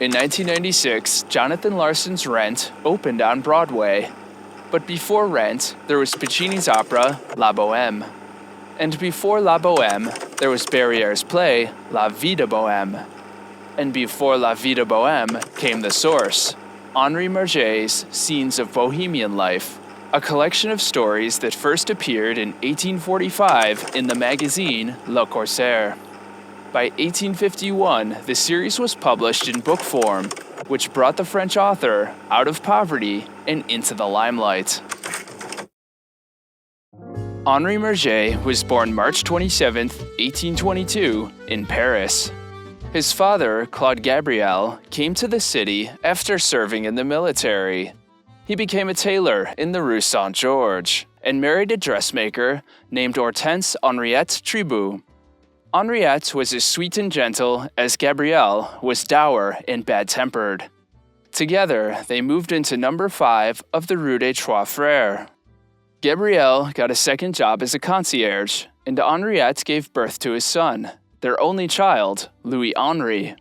In 1996, Jonathan Larson's Rent opened on Broadway. But before Rent, there was Puccini's opera, La Bohème. And before La Bohème, there was Barriere's play, La Vie de Bohème. And before La Vie de Bohème came the source, Henri Murger's Scenes of Bohemian Life, a collection of stories that first appeared in 1845 in the magazine Le Corsaire. By 1851, the series was published in book form, which brought the French author out of poverty and into the limelight. Henri Murger was born March 27, 1822, in Paris. His father, Claude Gabriel, came to the city after serving in the military. He became a tailor in the Rue Saint-Georges and married a dressmaker named Hortense Henriette Tribou. Henriette was as sweet and gentle as Gabriel was dour and bad-tempered. Together, they moved into number 5 of the Rue des Trois Frères. Gabriel got a second job as a concierge, and Henriette gave birth to his son, their only child, Louis-Henri.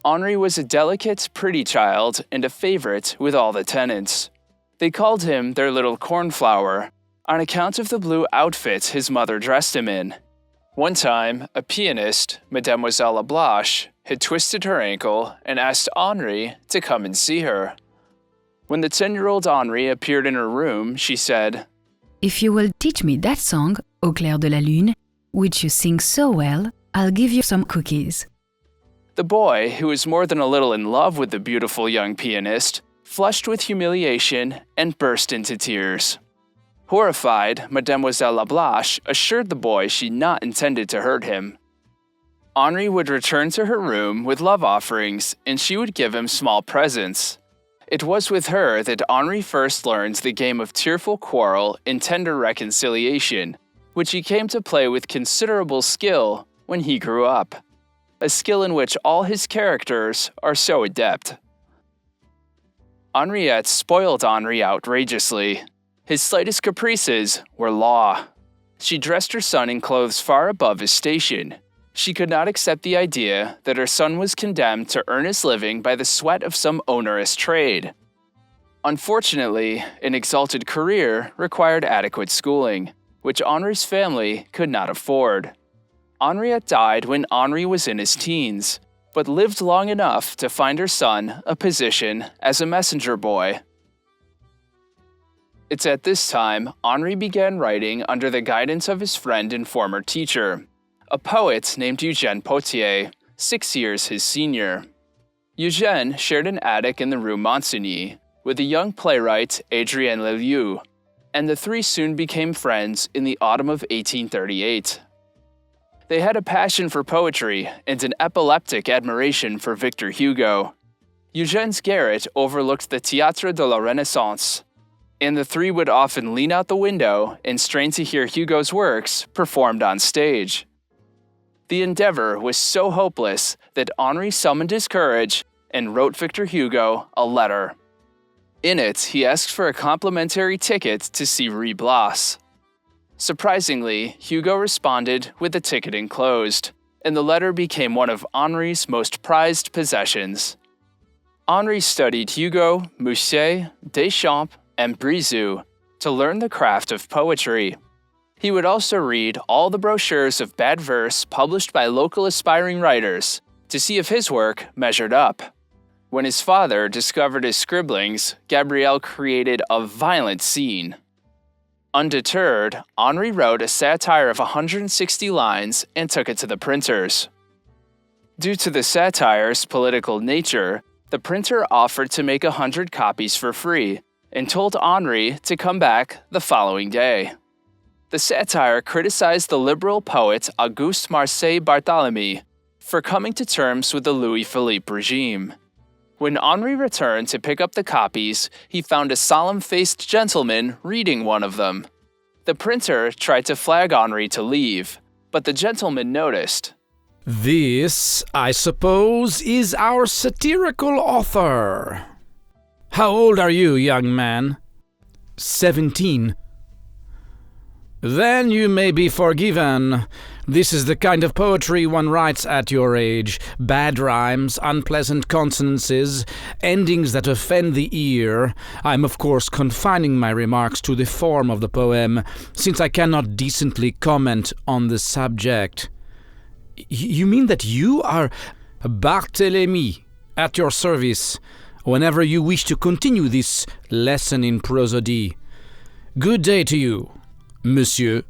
Henri was a delicate, pretty child and a favorite with all the tenants. They called him their little cornflower on account of the blue outfit his mother dressed him in. One time, a pianist, Mademoiselle Lablache, had twisted her ankle and asked Henri to come and see her. When the 10-year-old Henri appeared in her room, she said, "If you will teach me that song, Au clair de la lune, which you sing so well, I'll give you some cookies." The boy, who was more than a little in love with the beautiful young pianist, flushed with humiliation and burst into tears. Horrified, Mademoiselle Lablache assured the boy she not intended to hurt him. Henri would return to her room with love offerings, and she would give him small presents. It was with her that Henri first learned the game of tearful quarrel and tender reconciliation, which he came to play with considerable skill when he grew up, a skill in which all his characters are so adept. Henriette spoiled Henri outrageously. His slightest caprices were law. She dressed her son in clothes far above his station. She could not accept the idea that her son was condemned to earn his living by the sweat of some onerous trade. Unfortunately, an exalted career required adequate schooling, which Henri's family could not afford. Henriette died when Henri was in his teens, but lived long enough to find her son a position as a messenger boy. It's at this time Henri began writing under the guidance of his friend and former teacher, a poet named Eugène Potier, 6 years his senior. Eugène shared an attic in the Rue Monsigny with the young playwright Adrien Leleu, and the three soon became friends in the autumn of 1838. They had a passion for poetry and an epileptic admiration for Victor Hugo. Eugène's garret overlooked the Théâtre de la Renaissance, and the three would often lean out the window and strain to hear Hugo's works performed on stage. The endeavor was so hopeless that Henri summoned his courage and wrote Victor Hugo a letter. In it, he asked for a complimentary ticket to see Ruy Blas. Surprisingly, Hugo responded with the ticket enclosed, and the letter became one of Henri's most prized possessions. Henri studied Hugo, Musset, Deschamps, and Brizoux to learn the craft of poetry. He would also read all the brochures of bad verse published by local aspiring writers to see if his work measured up. When his father discovered his scribblings, Gabriel created a violent scene. Undeterred, Henri wrote a satire of 160 lines and took it to the printers. Due to the satire's political nature, the printer offered to make 100 copies for free and told Henri to come back the following day. The satire criticized the liberal poet Auguste Marseille Barthélemy for coming to terms with the Louis-Philippe regime. When Henri returned to pick up the copies, he found a solemn-faced gentleman reading one of them. The printer tried to flag Henri to leave, but the gentleman noticed. "This, I suppose, is our satirical author. How old are you, young man?" 17. "Then you may be forgiven. This is the kind of poetry one writes at your age. Bad rhymes, unpleasant consonances, endings that offend the ear. I'm of course confining my remarks to the form of the poem, since I cannot decently comment on the subject. You mean that you are Barthélemy, at your service, whenever you wish to continue this lesson in prosody. Good day to you, monsieur.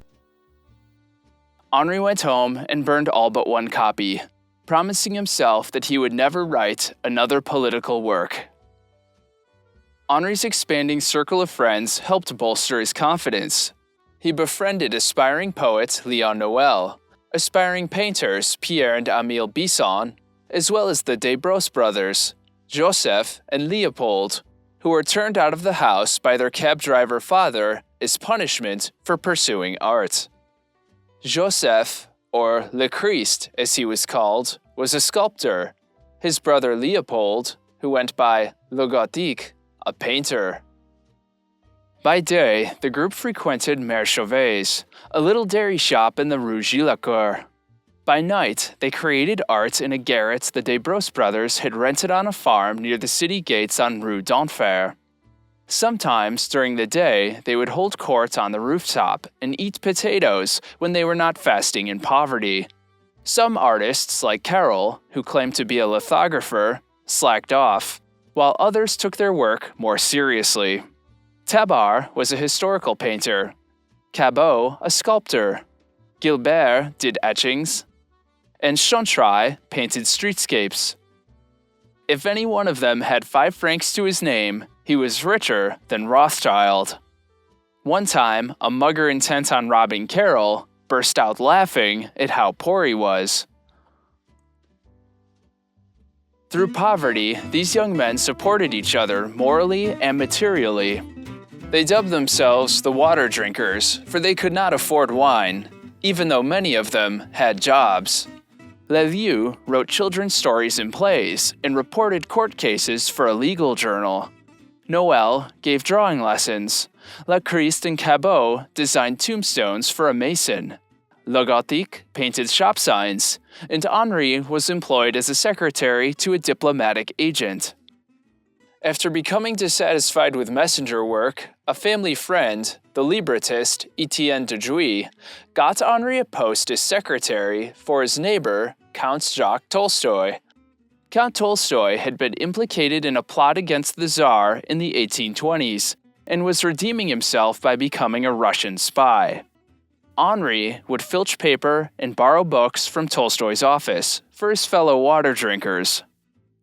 Henri went home and burned all but one copy, promising himself that he would never write another political work. Henri's expanding circle of friends helped bolster his confidence. He befriended aspiring poet Léon Noël, aspiring painters Pierre and Émile Bisson, as well as the Desbrosses brothers, Joseph and Leopold, who were turned out of the house by their cab driver father as punishment for pursuing art. Joseph, or Le Christ as he was called, was a sculptor. His brother Leopold, who went by Le Gothique, a painter. By day, the group frequented Mère Chauvet's, a little dairy shop in the Rue Gillicourt. By night, they created art in a garret the Desbrosses brothers had rented on a farm near the city gates on Rue d'Enfer. Sometimes, during the day, they would hold court on the rooftop and eat potatoes when they were not fasting in poverty. Some artists, like Carroll, who claimed to be a lithographer, slacked off, while others took their work more seriously. Tabar was a historical painter, Cabot a sculptor, Gilbert did etchings, and Chantraille painted streetscapes. If any one of them had 5 francs to his name, he was richer than Rothschild. One time, a mugger intent on robbing Carroll burst out laughing at how poor he was. Through poverty, these young men supported each other morally and materially. They dubbed themselves the water drinkers, for they could not afford wine, even though many of them had jobs. Levieux wrote children's stories and plays and reported court cases for a legal journal. Noël gave drawing lessons. Le Christ and Cabot designed tombstones for a mason. Le Gothique painted shop signs, and Henri was employed as a secretary to a diplomatic agent. After becoming dissatisfied with messenger work, a family friend, the librettist Etienne de Jouy, got Henri a post as secretary for his neighbor, Count Jacques Tolstoy. Count Tolstoy had been implicated in a plot against the Tsar in the 1820s and was redeeming himself by becoming a Russian spy. Henri would filch paper and borrow books from Tolstoy's office for his fellow water drinkers.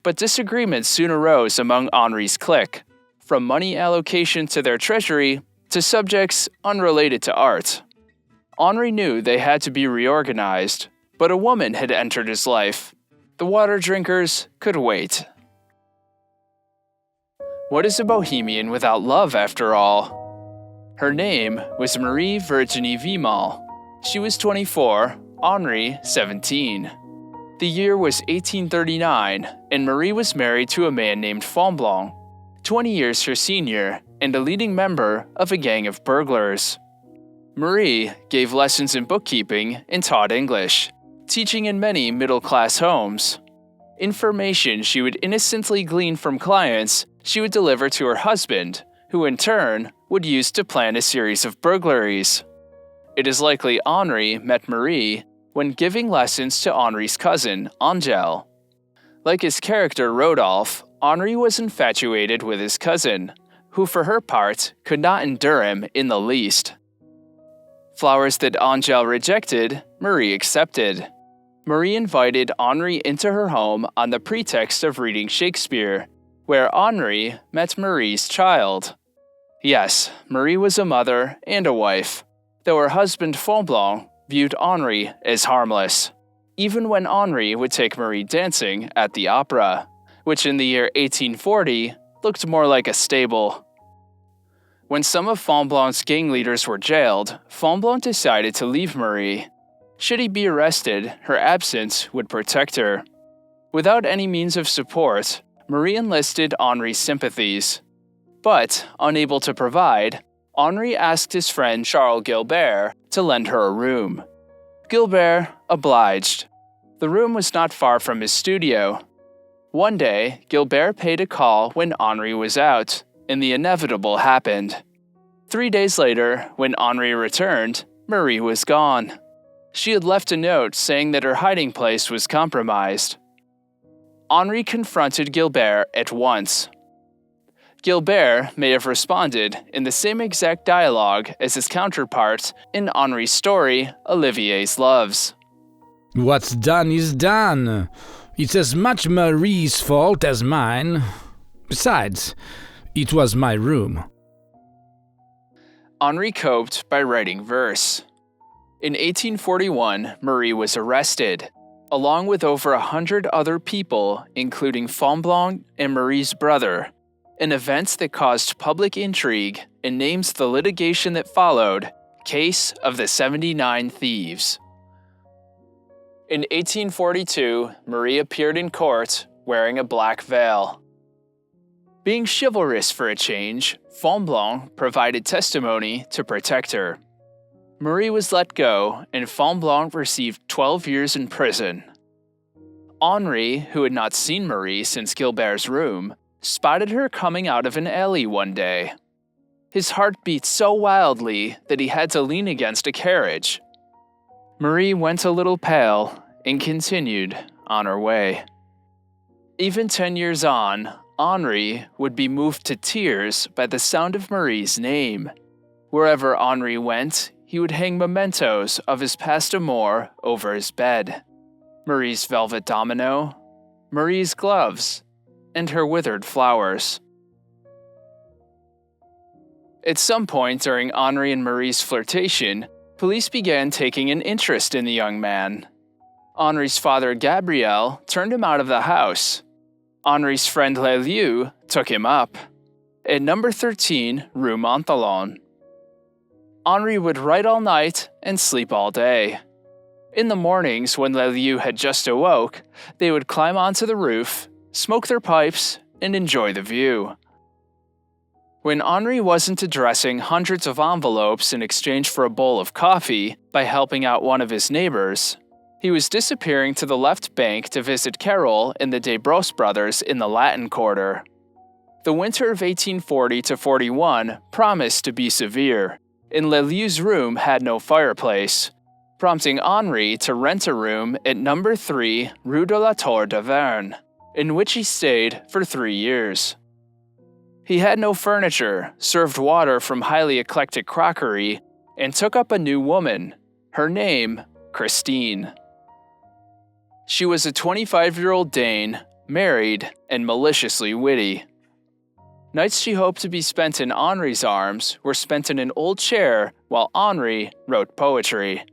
But disagreements soon arose among Henri's clique, from money allocation to their treasury to subjects unrelated to art. Henri knew they had to be reorganized, but a woman had entered his life. The water drinkers could wait. What is a Bohemian without love, after all? Her name was Marie Virginie Vimalt. She was 24, Henri 17. The year was 1839, and Marie was married to a man named Fonblanc, 20 years her senior, and a leading member of a gang of burglars. Marie gave lessons in bookkeeping and taught English, teaching in many middle-class homes. Information she would innocently glean from clients she would deliver to her husband, who in turn would use to plan a series of burglaries. It is likely Henri met Marie when giving lessons to Henri's cousin, Angèle. Like his character Rodolphe, Henri was infatuated with his cousin, who for her part could not endure him in the least. Flowers that Angèle rejected, Marie accepted. Marie invited Henri into her home on the pretext of reading Shakespeare, where Henri met Marie's child. Yes, Marie was a mother and a wife, though her husband Fonblanc viewed Henri as harmless, even when Henri would take Marie dancing at the opera, which in the year 1840 looked more like a stable. When some of Fonblanc's gang leaders were jailed, Fonblanc decided to leave Marie. Should he be arrested, her absence would protect her. Without any means of support, Marie enlisted Henri's sympathies. But, unable to provide, Henri asked his friend Charles Gilbert to lend her a room. Gilbert obliged. The room was not far from his studio. One day, Gilbert paid a call when Henri was out, and the inevitable happened. 3 days later, when Henri returned, Marie was gone. She had left a note saying that her hiding place was compromised. Henri confronted Gilbert at once. Gilbert may have responded in the same exact dialogue as his counterpart in Henri's story, Olivier's Loves. What's done is done. It's as much Marie's fault as mine. Besides, it was my room. Henri coped by writing verse. In 1841, Marie was arrested, along with over 100 other people, including Fonblanc and Marie's brother, an event that caused public intrigue and names the litigation that followed Case of the 79 Thieves. In 1842, Marie appeared in court wearing a black veil. Being chivalrous for a change, Fonblanc provided testimony to protect her. Marie was let go, and Fonblanc received 12 years in prison. Henri, who had not seen Marie since Gilbert's room, spotted her coming out of an alley one day. His heart beat so wildly that he had to lean against a carriage. Marie went a little pale and continued on her way. Even 10 years on, Henri would be moved to tears by the sound of Marie's name. Wherever Henri went, he would hang mementos of his past amour over his bed. Marie's velvet domino, Marie's gloves, and her withered flowers. At some point during Henri and Marie's flirtation, police began taking an interest in the young man. Henri's father, Gabriel, turned him out of the house. Henri's friend Leleu took him up, at number 13 Rue Montalon. Henri would write all night and sleep all day. In the mornings, when Leleu had just awoke, they would climb onto the roof, smoke their pipes, and enjoy the view. When Henri wasn't addressing hundreds of envelopes in exchange for a bowl of coffee by helping out one of his neighbors, he was disappearing to the left bank to visit Carol and the Desbros brothers in the Latin Quarter. The winter of 1840-41 promised to be severe, and Leleu's room had no fireplace, prompting Henri to rent a room at number 3 Rue de la Tour d'Auvergne, in which he stayed for 3 years. He had no furniture, served water from highly eclectic crockery, and took up a new woman, her name, Christine. She was a 25-year-old Dane, married, and maliciously witty. Nights she hoped to be spent in Henri's arms were spent in an old chair while Henri wrote poetry.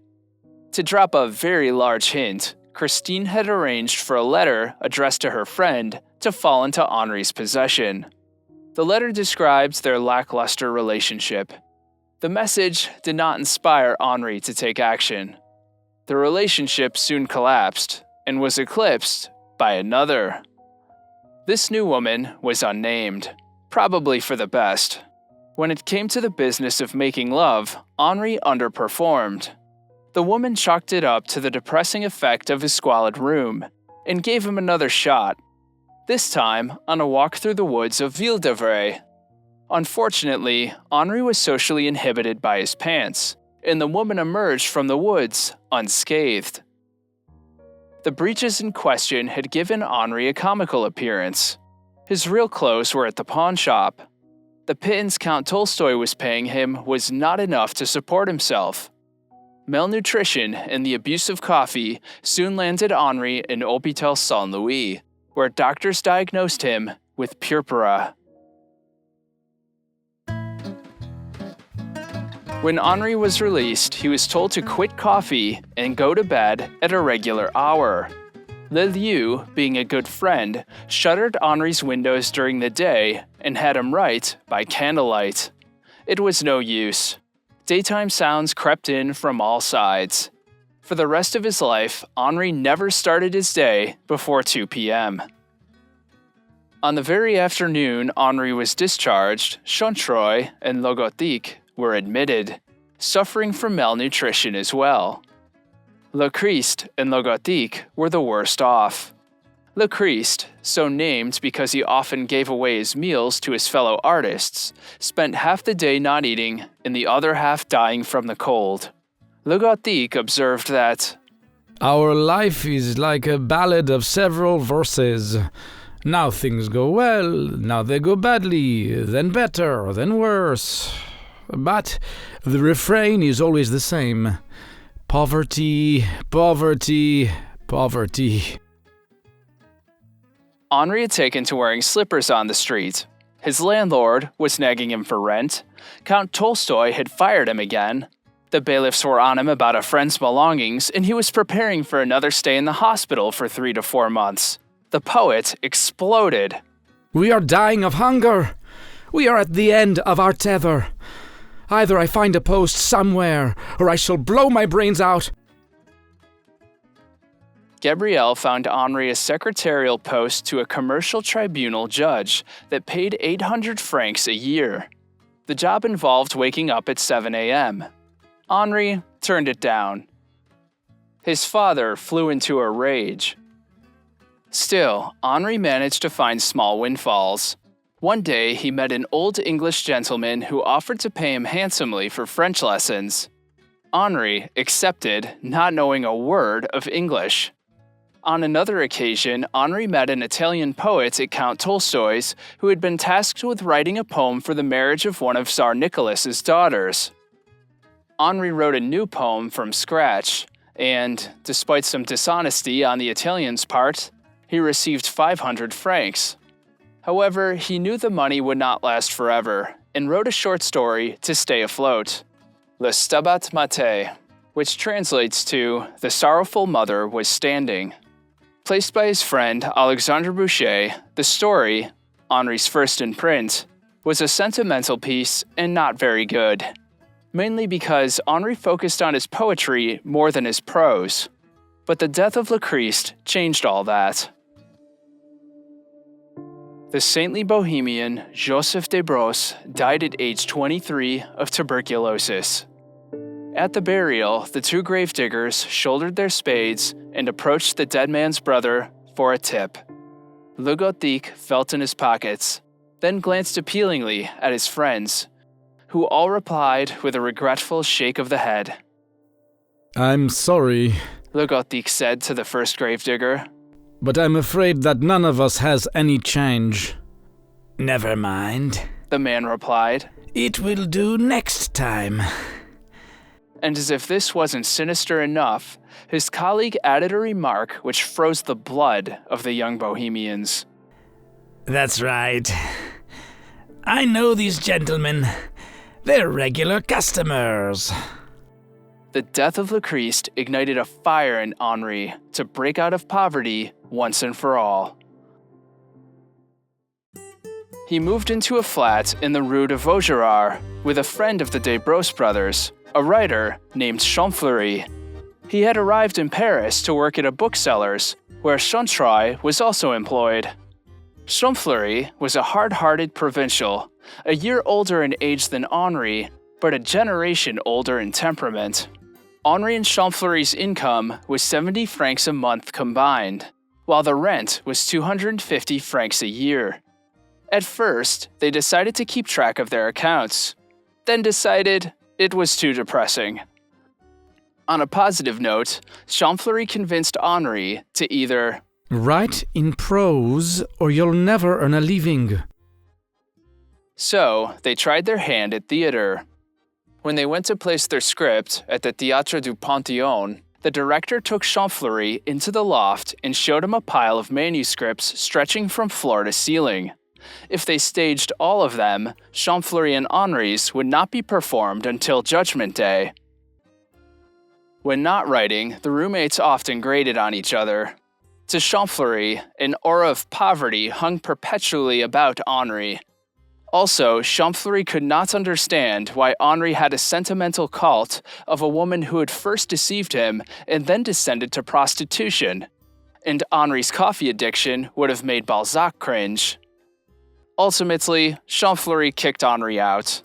To drop a very large hint, Christine had arranged for a letter addressed to her friend to fall into Henri's possession. The letter describes their lackluster relationship. The message did not inspire Henri to take action. The relationship soon collapsed and was eclipsed by another. This new woman was unnamed, probably for the best. When it came to the business of making love, Henri underperformed. The woman chalked it up to the depressing effect of his squalid room and gave him another shot, this time on a walk through the woods of Ville-d'Avray. Unfortunately, Henri was socially inhibited by his pants, and the woman emerged from the woods unscathed. The breeches in question had given Henri a comical appearance. His real clothes were at the pawn shop. The pittance Count Tolstoy was paying him was not enough to support himself. Malnutrition and the abuse of coffee soon landed Henri in Hôpital Saint-Louis, where doctors diagnosed him with purpura. When Henri was released, he was told to quit coffee and go to bed at a regular hour. Leleu, being a good friend, shuttered Henri's windows during the day and had him write by candlelight. It was no use. Daytime sounds crept in from all sides. For the rest of his life, Henri never started his day before 2 p.m. On the very afternoon Henri was discharged, Chantreuil and Logotique were admitted, suffering from malnutrition as well. Le Christ and Le Gothique were the worst off. Le Christ, so named because he often gave away his meals to his fellow artists, spent half the day not eating and the other half dying from the cold. Le Gothique observed that, "Our life is like a ballad of several verses. Now things go well, now they go badly, then better, then worse. But the refrain is always the same. Poverty, poverty, poverty." Henri had taken to wearing slippers on the street. His landlord was nagging him for rent. Count Tolstoy had fired him again. The bailiffs were on him about a friend's belongings, and he was preparing for another stay in the hospital for 3 to 4 months. The poet exploded. "We are dying of hunger. We are at the end of our tether. Either I find a post somewhere, or I shall blow my brains out." Gabrielle found Henri a secretarial post to a commercial tribunal judge that paid 800 francs a year. The job involved waking up at 7 a.m. Henri turned it down. His father flew into a rage. Still, Henri managed to find small windfalls. One day, he met an old English gentleman who offered to pay him handsomely for French lessons. Henri accepted, not knowing a word of English. On another occasion, Henri met an Italian poet at Count Tolstoy's who had been tasked with writing a poem for the marriage of one of Tsar Nicholas's daughters. Henri wrote a new poem from scratch, and, despite some dishonesty on the Italian's part, he received 500 francs. However, he knew the money would not last forever, and wrote a short story to stay afloat, Le Stabat Maté, which translates to The Sorrowful Mother Was Standing. Placed by his friend Alexandre Boucher, the story, Henri's first in print, was a sentimental piece and not very good, mainly because Henri focused on his poetry more than his prose. But the death of Le Christ changed all that. The saintly Bohemian Joseph de Brosse died at age 23 of tuberculosis. At the burial, the two gravediggers shouldered their spades and approached the dead man's brother for a tip. Le Gothique felt in his pockets, then glanced appealingly at his friends, who all replied with a regretful shake of the head. "I'm sorry," Le Gothique said to the first gravedigger, "but I'm afraid that none of us has any change." "Never mind," the man replied. "It will do next time." And as if this wasn't sinister enough, his colleague added a remark which froze the blood of the young Bohemians. "That's right. I know these gentlemen. They're regular customers." The death of Le Christ ignited a fire in Henri to break out of poverty once and for all. He moved into a flat in the Rue de Vaugirard with a friend of the de Brosse brothers, a writer named Champfleury. He had arrived in Paris to work at a bookseller's, where Chantreuil was also employed. Champfleury was a hard-hearted provincial, a year older in age than Henri, but a generation older in temperament. Henri and Champfleury's income was 70 francs a month combined, while the rent was 250 francs a year. At first, they decided to keep track of their accounts, then decided it was too depressing. On a positive note, Champfleury convinced Henri to either "Write in prose, or you'll never earn a living." So, they tried their hand at theater. When they went to place their script at the Théâtre du Panthéon, the director took Champfleury into the loft and showed him a pile of manuscripts stretching from floor to ceiling. If they staged all of them, Champfleury and Henri's would not be performed until Judgment Day. When not writing, the roommates often grated on each other. To Champfleury, an aura of poverty hung perpetually about Henri. Also, Champfleury could not understand why Henri had a sentimental cult of a woman who had first deceived him and then descended to prostitution. And Henri's coffee addiction would have made Balzac cringe. Ultimately, Champfleury kicked Henri out.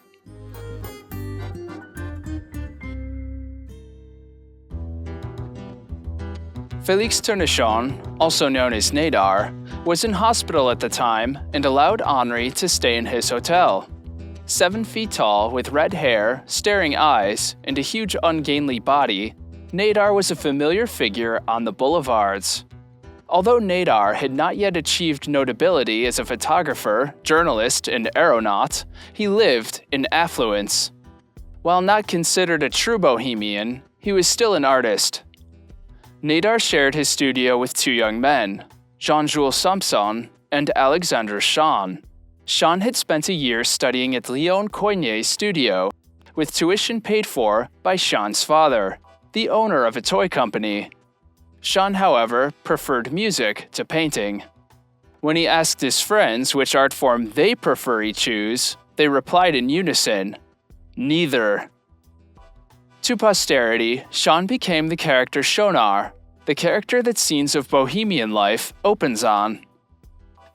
Félix Tournichon, also known as Nadar, was in hospital at the time and allowed Henri to stay in his hotel. 7 feet tall, with red hair, staring eyes, and a huge ungainly body, Nadar was a familiar figure on the boulevards. Although Nadar had not yet achieved notability as a photographer, journalist, and aeronaut, he lived in affluence. While not considered a true Bohemian, he was still an artist. Nadar shared his studio with 2 young men, Jean-Jules Samson and Alexandre Schahn. Schahn had spent a year studying at Léon Coignet's studio, with tuition paid for by Shahn's father, the owner of a toy company. Schahn, however, preferred music to painting. When he asked his friends which art form they prefer he choose, they replied in unison, "Neither." To posterity, Schahn became the character Schaunard, the character that Scenes of Bohemian Life opens on.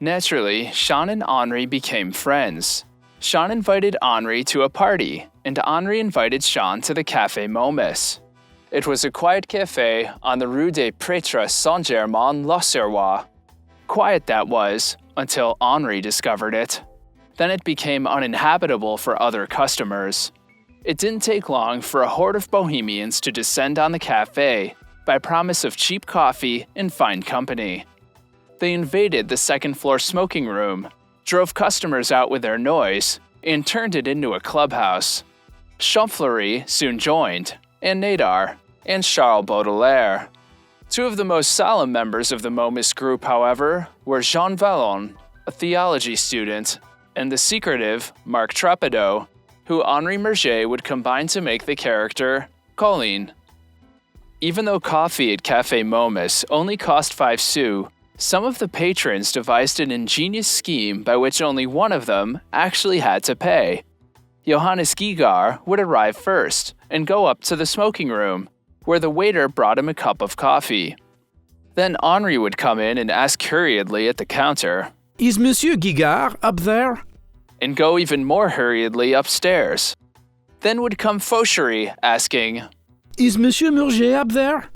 Naturally, Schahn and Henri became friends. Schahn invited Henri to a party, and Henri invited Schahn to the Café Momus. It was a quiet cafe on the Rue des Prêtres Saint-Germain-l'Auxerrois. Quiet that was, until Henri discovered it. Then it became uninhabitable for other customers. It didn't take long for a horde of Bohemians to descend on the cafe by promise of cheap coffee and fine company. They invaded the second-floor smoking room, drove customers out with their noise, and turned it into a clubhouse. Champfleury soon joined, and Nadar, and Charles Baudelaire. 2 of the most solemn members of the Momus group, however, were Jean Valon, a theology student, and the secretive Marc Trapedo, who Louis-Henri Murger would combine to make the character Kálmán. Even though coffee at Café Momus only cost 5 sous, some of the patrons devised an ingenious scheme by which only one of them actually had to pay. Johannes Gigar would arrive first and go up to the smoking room, where the waiter brought him a cup of coffee. Then Henri would come in and ask hurriedly at the counter, "Is Monsieur Gigar up there?" and go even more hurriedly upstairs. Then would come Fauchery asking, "Is Monsieur Murger up there?"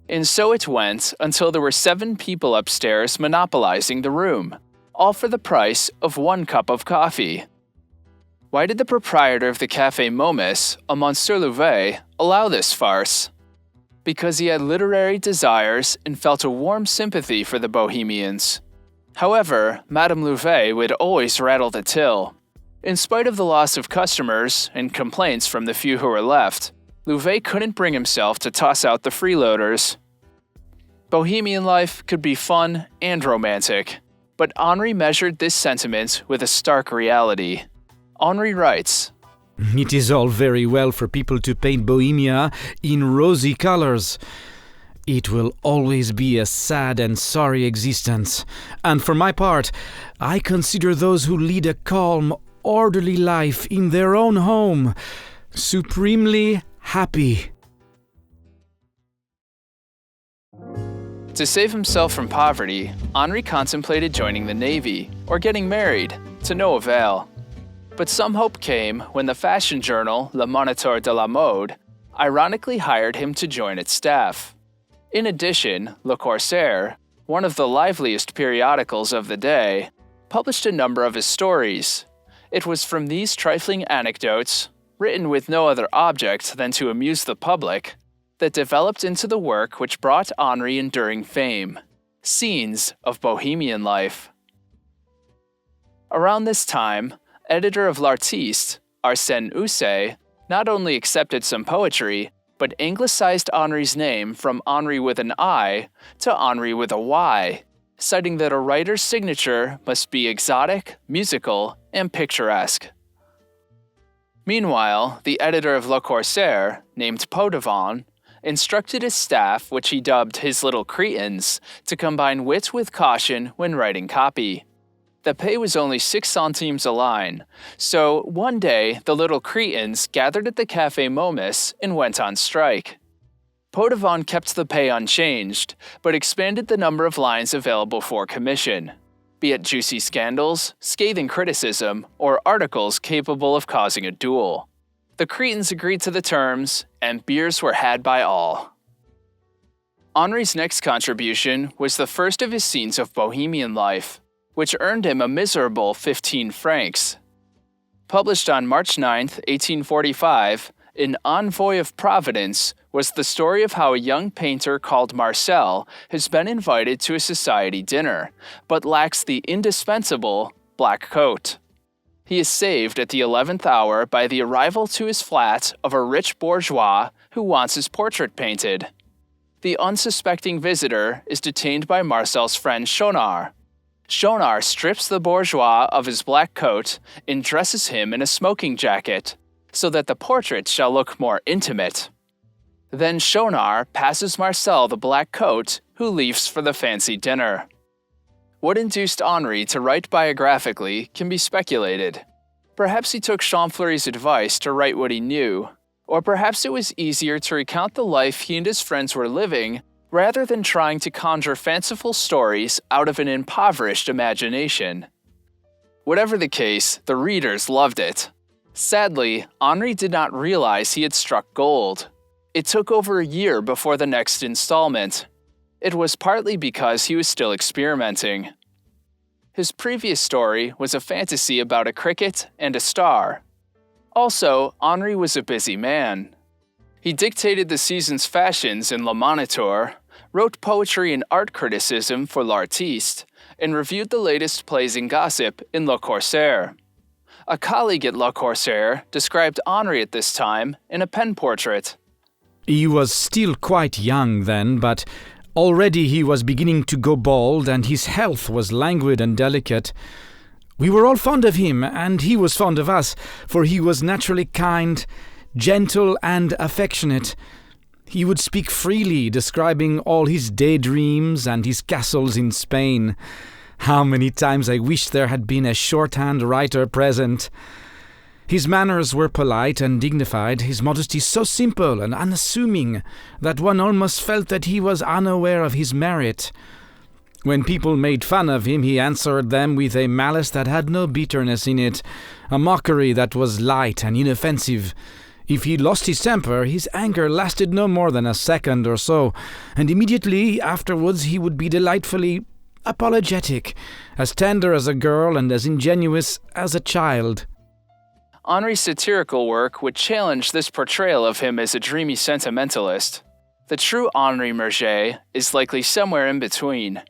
And so it went until there were 7 people upstairs monopolizing the room, all for the price of 1 cup of coffee. Why did the proprietor of the Café Momus, a Monsieur Louvet, allow this farce? Because he had literary desires and felt a warm sympathy for the Bohemians. However, Madame Louvet would always rattle the till. In spite of the loss of customers and complaints from the few who were left, Louvet couldn't bring himself to toss out the freeloaders. Bohemian life could be fun and romantic, but Henri measured this sentiment with a stark reality. Henri writes, "It is all very well for people to paint Bohemia in rosy colors. It will always be a sad and sorry existence, and for my part, I consider those who lead a calm, orderly life in their own home supremely happy." To save himself from poverty, Henri contemplated joining the Navy or getting married, to no avail. But some hope came when the fashion journal Le Moniteur de la Mode ironically hired him to join its staff. In addition, Le Corsaire, one of the liveliest periodicals of the day, published a number of his stories. It was from these trifling anecdotes, written with no other object than to amuse the public, that developed into the work which brought Henri enduring fame, Scenes of Bohemian Life. Around this time, editor of L'Artiste, Arsène Houssaye, not only accepted some poetry, but anglicized Henri's name from Henri with an I to Henri with a Y, citing that a writer's signature must be exotic, musical, and picturesque. Meanwhile, the editor of Le Corsaire, named Poitevin, instructed his staff, which he dubbed his little cretins, to combine wit with caution when writing copy. The pay was only 6 centimes a line, so one day the little cretins gathered at the Café Momus and went on strike. Poitevin kept the pay unchanged, but expanded the number of lines available for commission, be it juicy scandals, scathing criticism, or articles capable of causing a duel. The cretins agreed to the terms, and beers were had by all. Henri's next contribution was the first of his scenes of Bohemian Life, which earned him a miserable 15 francs. Published on March 9, 1845, An Envoy of Providence was the story of how a young painter called Marcel has been invited to a society dinner, but lacks the indispensable black coat. He is saved at the 11th hour by the arrival to his flat of a rich bourgeois who wants his portrait painted. The unsuspecting visitor is detained by Marcel's friend Schaunard. Schaunard strips the bourgeois of his black coat and dresses him in a smoking jacket, so that the portrait shall look more intimate. Then Schaunard passes Marcel the black coat, who leaves for the fancy dinner. What induced Henri to write biographically can be speculated. Perhaps he took Champfleury's advice to write what he knew, or perhaps it was easier to recount the life he and his friends were living rather than trying to conjure fanciful stories out of an impoverished imagination. Whatever the case, the readers loved it. Sadly, Henri did not realize he had struck gold. It took over a year before the next installment. It was partly because he was still experimenting. His previous story was a fantasy about a cricket and a star. Also, Henri was a busy man. He dictated the season's fashions in Le Moniteur, wrote poetry and art criticism for L'Artiste, and reviewed the latest plays and gossip in Le Corsaire. A colleague at Le Corsaire described Henri at this time in a pen portrait. He was still quite young then, but already he was beginning to go bald and his health was languid and delicate. We were all fond of him, and he was fond of us, for he was naturally kind, gentle and affectionate. He would speak freely, describing all his daydreams and his castles in Spain. How many times I wished there had been a shorthand writer present. His manners were polite and dignified, his modesty so simple and unassuming that one almost felt that he was unaware of his merit. When people made fun of him, he answered them with a malice that had no bitterness in it, a mockery that was light and inoffensive. If he lost his temper, his anger lasted no more than a second or so, and immediately afterwards he would be delightfully apologetic, as tender as a girl and as ingenuous as a child. Henri's satirical work would challenge this portrayal of him as a dreamy sentimentalist. The true Louis-Henri Murger is likely somewhere in between.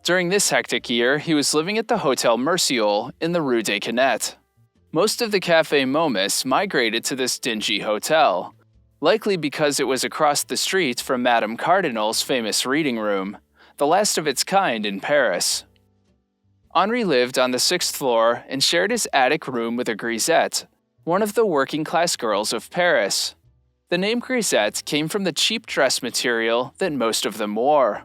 During this hectic year, he was living at the Hotel Merciole in the Rue des Canettes. Most of the Café Momus migrated to this dingy hotel, likely because it was across the street from Madame Cardinal's famous reading room, the last of its kind in Paris. Henri lived on the 6th floor and shared his attic room with a grisette, one of the working-class girls of Paris. The name grisette came from the cheap dress material that most of them wore.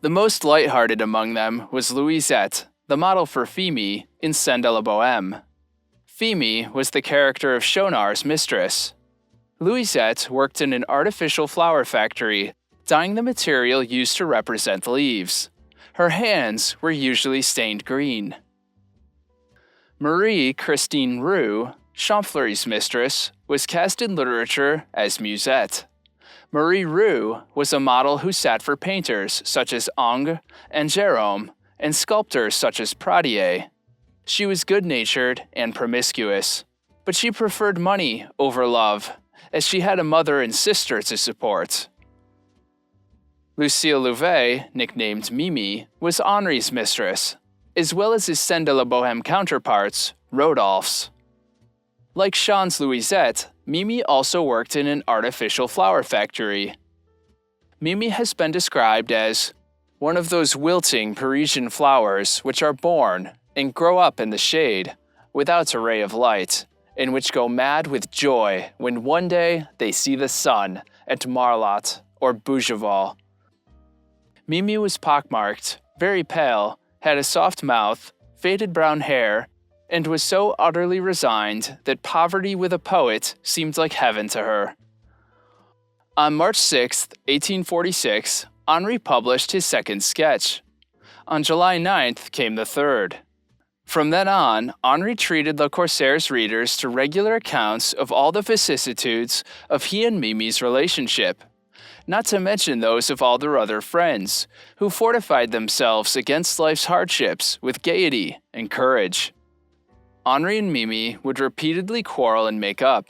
The most light-hearted among them was Louisette, the model for Fimi in Scènes de la Bohème. Fimi was the character of Schaunard's mistress. Louisette worked in an artificial flower factory, dyeing the material used to represent leaves. Her hands were usually stained green. Marie Christine Roux, Champfleury's mistress, was cast in literature as Musette. Marie Roux was a model who sat for painters such as Ingres and Gérôme, and sculptors such as Pradier. She was good-natured and promiscuous, but she preferred money over love, as she had a mother and sister to support. Lucille Louvet, nicknamed Mimi, was Henri's mistress, as well as his Scènes de la Bohème counterparts, Rodolphe's. Like Jean's Louisette, Mimi also worked in an artificial flower factory. Mimi has been described as one of those wilting Parisian flowers which are born and grow up in the shade, without a ray of light, and which go mad with joy when one day they see the sun at Marlotte or Bougival. Mimi was pockmarked, very pale, had a soft mouth, faded brown hair, and was so utterly resigned that poverty with a poet seemed like heaven to her. On March 6, 1846, Henri published his second sketch. On July 9th came the third. From then on, Henri treated Le Corsaire's readers to regular accounts of all the vicissitudes of he and Mimi's relationship. not to mention those of all their other friends, who fortified themselves against life's hardships with gaiety and courage. Henri and Mimi would repeatedly quarrel and make up.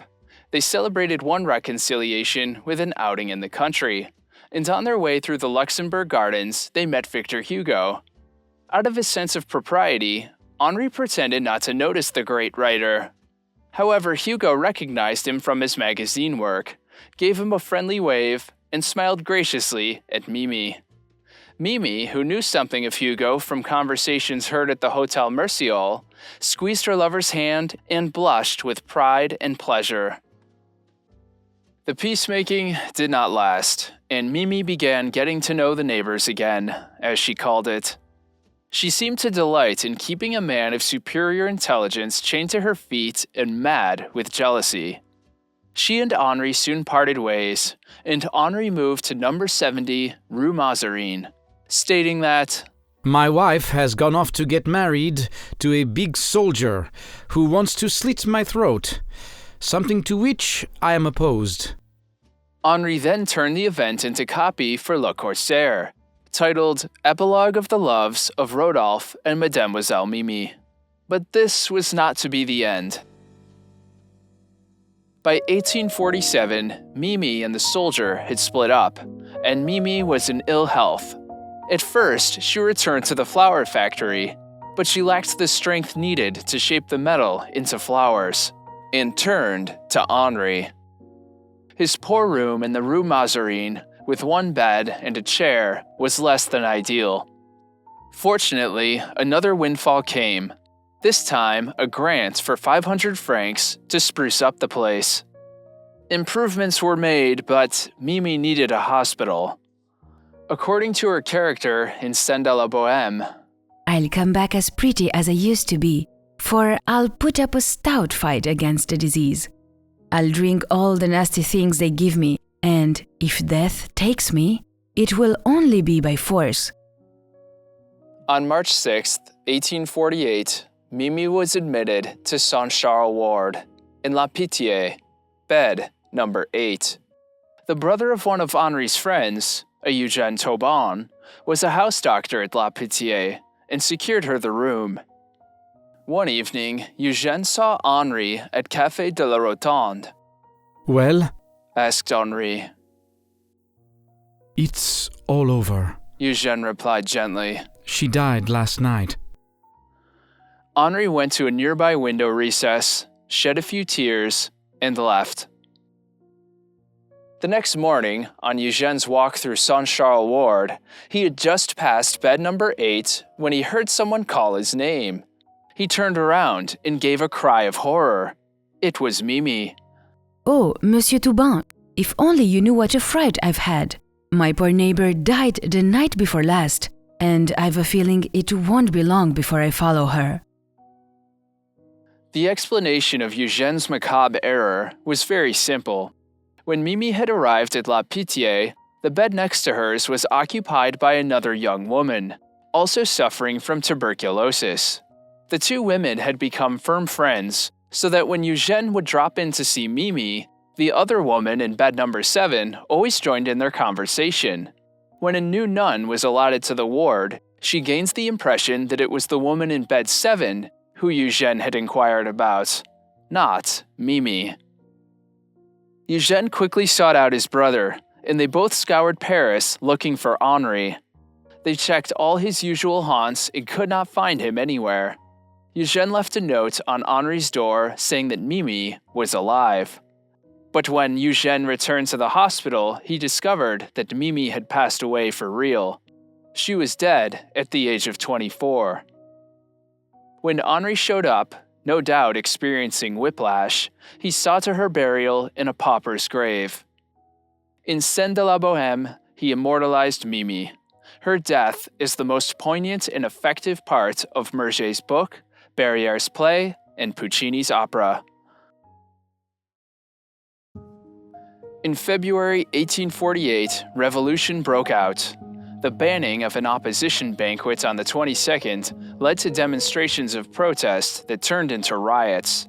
They celebrated one reconciliation with an outing in the country, and on their way through the Luxembourg Gardens, they met Victor Hugo. Out of a sense of propriety, Henri pretended not to notice the great writer. However, Hugo recognized him from his magazine work, gave him a friendly wave, and smiled graciously at Mimi. Mimi, who knew something of Hugo from conversations heard at the Hotel Merciol, squeezed her lover's hand and blushed with pride and pleasure. The peacemaking did not last, and Mimi began getting to know the neighbors again, as she called it. She seemed to delight in keeping a man of superior intelligence chained to her feet and mad with jealousy. She and Henri soon parted ways, and Henri moved to number 70 Rue Mazarine, stating that, "My wife has gone off to get married to a big soldier who wants to slit my throat, something to which I am opposed." Henri then turned the event into copy for Le Corsaire, titled Epilogue of the Loves of Rodolphe and Mademoiselle Mimi. But this was not to be the end. By 1847, Mimi and the soldier had split up, and Mimi was in ill health. At first, she returned to the flower factory, but she lacked the strength needed to shape the metal into flowers, and turned to Henri. His poor room in the Rue Mazarine, with one bed and a chair, was less than ideal. Fortunately, another windfall came, this time a grant for 500 francs to spruce up the place. Improvements were made, but Mimi needed a hospital. According to her character in Scènes de la Bohème, I'll come back as pretty as I used to be, for I'll put up a stout fight against the disease. I'll drink all the nasty things they give me, and if death takes me, it will only be by force. On March 6, 1848, Mimi was admitted to Saint-Charles Ward in La Pitié, bed number 8. The brother of one of Henri's friends, a Eugène Taubon, was a house doctor at La Pitié and secured her the room. One evening, Eugène saw Henri at Café de la Rotonde. "Well?" asked Henri. "It's all over." Eugène replied gently. "She died last night." Henri went to a nearby window recess, shed a few tears, and left. The next morning, on Eugène's walk through Saint-Charles Ward, he had just passed bed number 8 when he heard someone call his name. He turned around and gave a cry of horror. It was Mimi. Oh, Monsieur Taubon, if only you knew what a fright I've had. My poor neighbor died the night before last, and I've a feeling it won't be long before I follow her. The explanation of Eugène's macabre error was very simple. When Mimi had arrived at La Pitié, the bed next to hers was occupied by another young woman, also suffering from tuberculosis. The two women had become firm friends, so that when Eugène would drop in to see Mimi, the other woman in bed number 7 always joined in their conversation. When a new nun was allotted to the ward, she gains the impression that it was the woman in bed 7 who Eugène had inquired about, not Mimi. Eugène quickly sought out his brother, and they both scoured Paris looking for Henri. They checked all his usual haunts and could not find him anywhere. Eugène left a note on Henri's door saying that Mimi was alive. But when Eugène returned to the hospital, he discovered that Mimi had passed away for real. She was dead at the age of 24. When Henri showed up, no doubt experiencing whiplash, he saw to her burial in a pauper's grave. In Scènes de la Bohème, he immortalized Mimi. Her death is the most poignant and effective part of Murger's book, Barriere's play, and Puccini's opera. In February 1848, revolution broke out. The banning of an opposition banquet on the 22nd led to demonstrations of protest that turned into riots.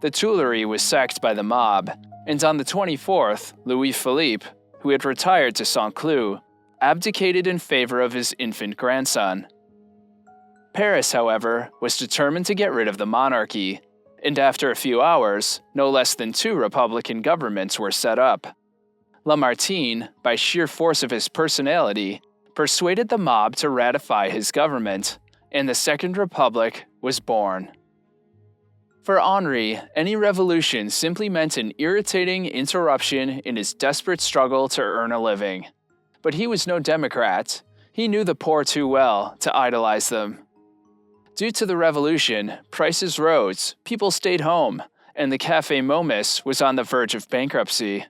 The Tuileries was sacked by the mob, and on the 24th, Louis-Philippe, who had retired to Saint-Cloud, abdicated in favor of his infant grandson. Paris, however, was determined to get rid of the monarchy, and after a few hours, no less than 2 republican governments were set up. Lamartine, by sheer force of his personality, persuaded the mob to ratify his government, and the Second Republic was born. For Henri, any revolution simply meant an irritating interruption in his desperate struggle to earn a living. But he was no democrat. He knew the poor too well to idolize them. Due to the revolution, prices rose, people stayed home, and the Café Momus was on the verge of bankruptcy.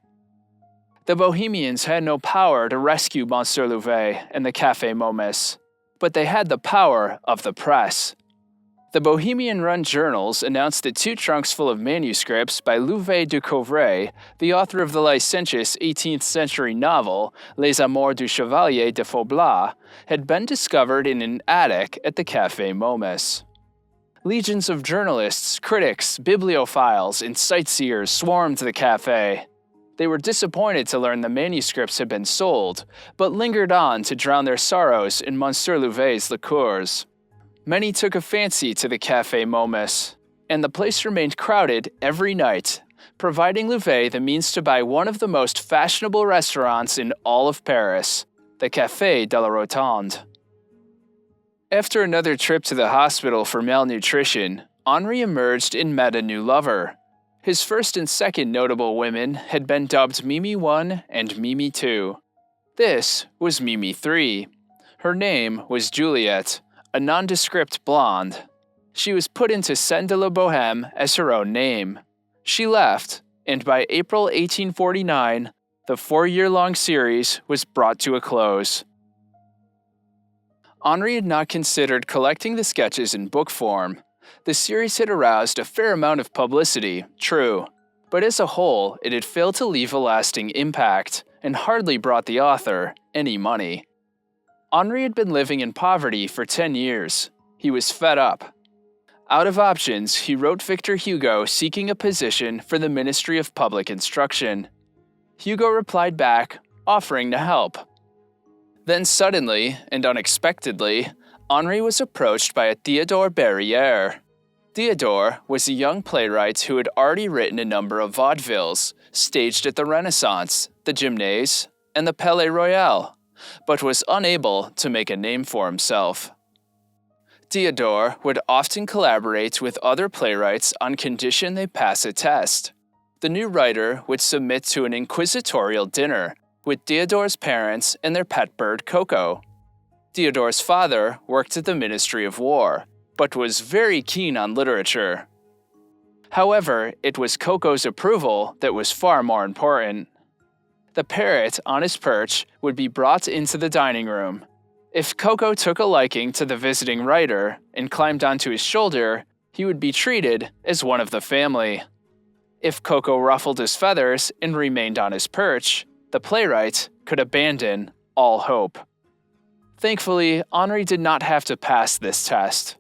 The Bohemians had no power to rescue Monsieur Louvet and the Café Momus, but they had the power of the press. The Bohemian-run journals announced that 2 trunks full of manuscripts by Louvet de Couvray, the author of the licentious 18th-century novel Les Amours du Chevalier de Faublas, had been discovered in an attic at the Café Momus. Legions of journalists, critics, bibliophiles, and sightseers swarmed the café. They were disappointed to learn the manuscripts had been sold, but lingered on to drown their sorrows in Monsieur Louvet's liqueurs. Many took a fancy to the Café Momus, and the place remained crowded every night, providing Louvet the means to buy one of the most fashionable restaurants in all of Paris, the Café de la Rotonde. After another trip to the hospital for malnutrition, Henri emerged and met a new lover. His first and second notable women had been dubbed Mimi I and Mimi II. This was Mimi III. Her name was Juliette, a nondescript blonde. She was put into Scènes de la Bohème as her own name. She left, and by April 1849, the 4-year-long series was brought to a close. Henri had not considered collecting the sketches in book form. The series had aroused a fair amount of publicity, true, but as a whole, it had failed to leave a lasting impact and hardly brought the author any money. Henri had been living in poverty for 10 years. He was fed up. Out of options, he wrote Victor Hugo seeking a position for the Ministry of Public Instruction. Hugo replied back, offering to help. Then suddenly, and unexpectedly, Henri was approached by a Théodore Barrière. Théodore was a young playwright who had already written a number of vaudevilles, staged at the Renaissance, the Gymnase, and the Palais Royal, but was unable to make a name for himself. Théodore would often collaborate with other playwrights on condition they pass a test. The new writer would submit to an inquisitorial dinner with Théodore's parents and their pet bird Coco. Théodore's father worked at the Ministry of War, but was very keen on literature. However, it was Coco's approval that was far more important. The parrot on his perch would be brought into the dining room. If Coco took a liking to the visiting writer and climbed onto his shoulder, he would be treated as one of the family. If Coco ruffled his feathers and remained on his perch, the playwright could abandon all hope. Thankfully, Henri did not have to pass this test.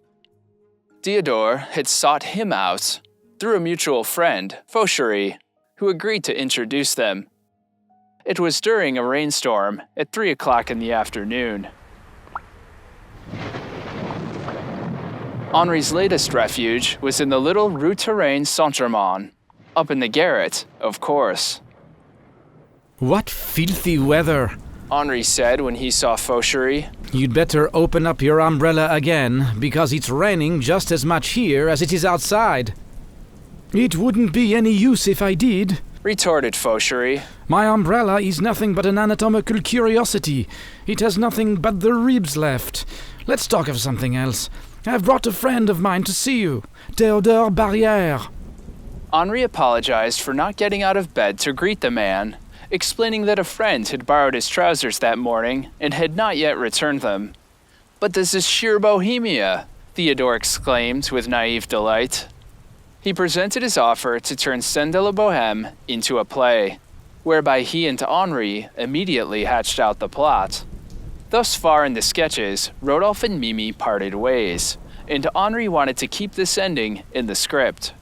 Théodore had sought him out through a mutual friend, Fauchery, who agreed to introduce them. It was during a rainstorm at 3 o'clock in the afternoon. Henri's latest refuge was in the little Rue Terrain Saint-Germain, up in the garret, of course. What filthy weather! Henri said when he saw Fauchery. You'd better open up your umbrella again, because it's raining just as much here as it is outside. It wouldn't be any use if I did, retorted Fauchery. My umbrella is nothing but an anatomical curiosity. It has nothing but the ribs left. Let's talk of something else. I've brought a friend of mine to see you, Théodore Barrière. Henri apologized for not getting out of bed to greet the man, explaining that a friend had borrowed his trousers that morning and had not yet returned them. But this is sheer Bohemia, Théodore exclaimed with naive delight. He presented his offer to turn Scènes de la Bohème into a play, whereby he and Henri immediately hatched out the plot. Thus far in the sketches, Rodolphe and Mimi parted ways, and Henri wanted to keep this ending in the script.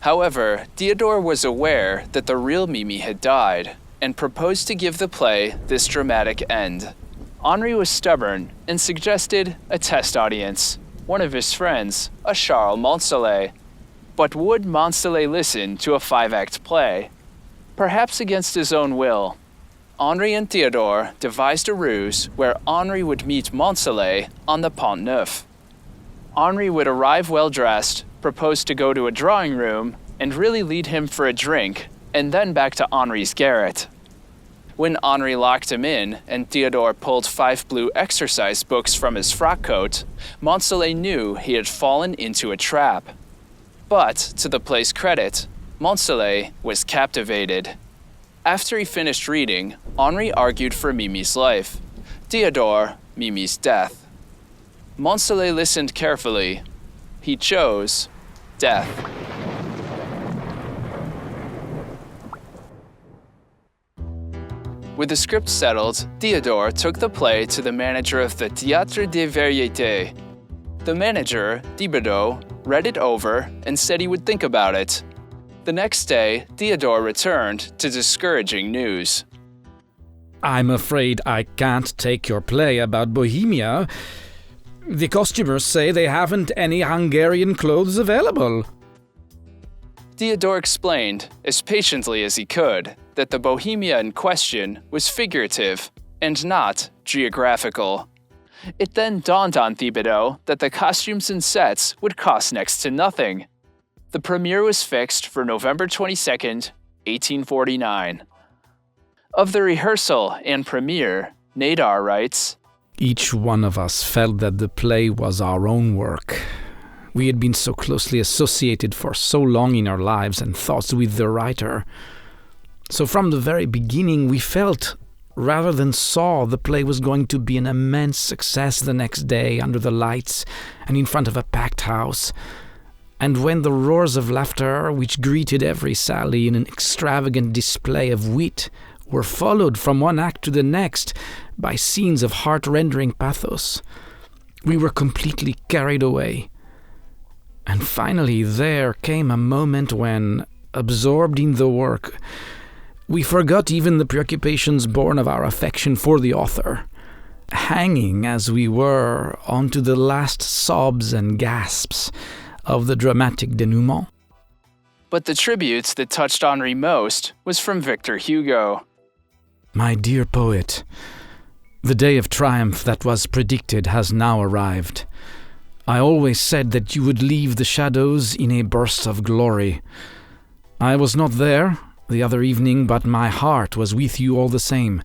However, Théodore was aware that the real Mimi had died, and proposed to give the play this dramatic end. Henri was stubborn and suggested a test audience, one of his friends, a Charles Monselet. But would Monselet listen to a 5-act play? Perhaps against his own will, Henri and Théodore devised a ruse where Henri would meet Monselet on the Pont Neuf. Henri would arrive well-dressed, propose to go to a drawing room, and really lead him for a drink, and then back to Henri's garret. When Henri locked him in and Théodore pulled 5 blue exercise books from his frock coat, Monselet knew he had fallen into a trap. But, to the play's credit, Monselet was captivated. After he finished reading, Henri argued for Mimi's life, Théodore, Mimi's death. Monselet listened carefully. He chose death. With the script settled, Théodore took the play to the manager of the Théâtre des Variétés. The manager, Thibodeau, read it over and said he would think about it. The next day, Théodore returned to discouraging news. I'm afraid I can't take your play about Bohemia. The costumers say they haven't any Hungarian clothes available. Théodore explained, as patiently as he could, that the Bohemia in question was figurative and not geographical. It then dawned on Thibodeau that the costumes and sets would cost next to nothing. The premiere was fixed for November 22, 1849. Of the rehearsal and premiere, Nadar writes, Each one of us felt that the play was our own work. We had been so closely associated for so long in our lives and thoughts with the writer. So from the very beginning we felt, rather than saw, the play was going to be an immense success the next day under the lights and in front of a packed house. And when the roars of laughter, which greeted every sally in an extravagant display of wit, were followed from one act to the next by scenes of heart-rending pathos, we were completely carried away. And finally there came a moment when, absorbed in the work, we forgot even the preoccupations born of our affection for the author, hanging as we were onto the last sobs and gasps of the dramatic denouement. But the tributes that touched Henri most was from Victor Hugo. My dear poet, the day of triumph that was predicted has now arrived. I always said that you would leave the shadows in a burst of glory. I was not there the other evening, but my heart was with you all the same,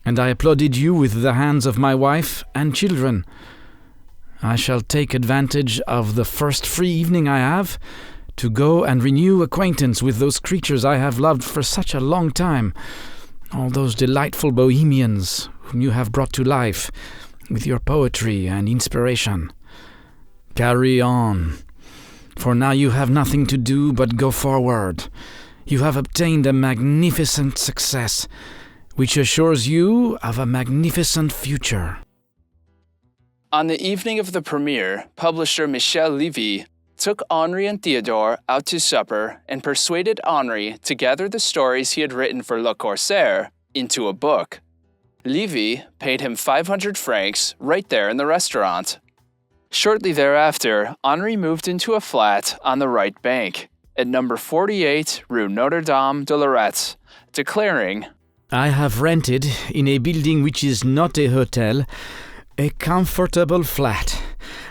and I applauded you with the hands of my wife and children. I shall take advantage of the first free evening I have to go and renew acquaintance with those creatures I have loved for such a long time, all those delightful Bohemians whom you have brought to life with your poetry and inspiration. Carry on, for now you have nothing to do but go forward. You have obtained a magnificent success, which assures you of a magnificent future. On the evening of the premiere, publisher Michel Lévy took Henri and Théodore out to supper and persuaded Henri to gather the stories he had written for Le Corsaire into a book. Lévy paid him 500 francs right there in the restaurant. Shortly thereafter, Henri moved into a flat on the right bank, at number 48 Rue Notre-Dame de Lorette, declaring, I have rented, in a building which is not a hotel, a comfortable flat,